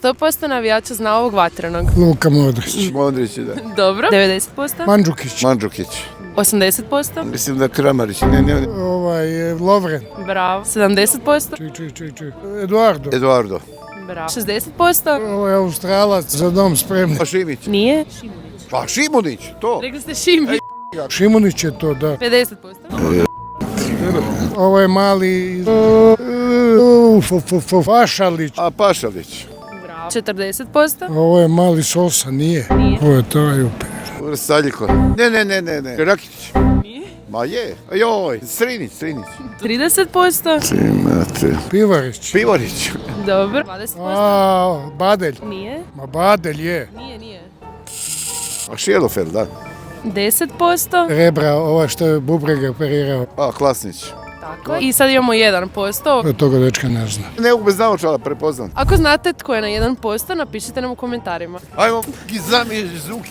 100% navijača zna ovog vatrenog. Luka Modrić. Modrić, da. Dobro. 90%. Mandžukić. Mandžukić. 80%. Mislim da Kramarić. Lovren. Bravo. 70%. Eduardo. Eduardo. Bravo. 60%. Ovo je Australac, za dom spremni. Šimić. Nije. Pa Šimunić, to. Rekli ste Šimić. Šimunić je to, da. 50%. Ovo je mali... Fašalić. A Pašalić. Bravo. 40%. Ovo je mali Sosa, nije. Nije. Ovo je taj upir. Vrsaljiko. Ne. Rakić. Nije. Ma je. Joj. Strinić. 30%. Imate. Pivarić. Pivorić. Dobro. 20%. Badelj. Nije. Ma Badelj je. Nije. A Šijelofeld, da. 10%. Rebra, ova što je Bubrega operirao. A Klasnić. Tako. I sad imamo 1%. Od toga dečka ne zna. Ne mogu bez naočala prepoznat. Ako znate tko je na 1%, napišite nam u komentarima. Ajmo, gizami zvuki.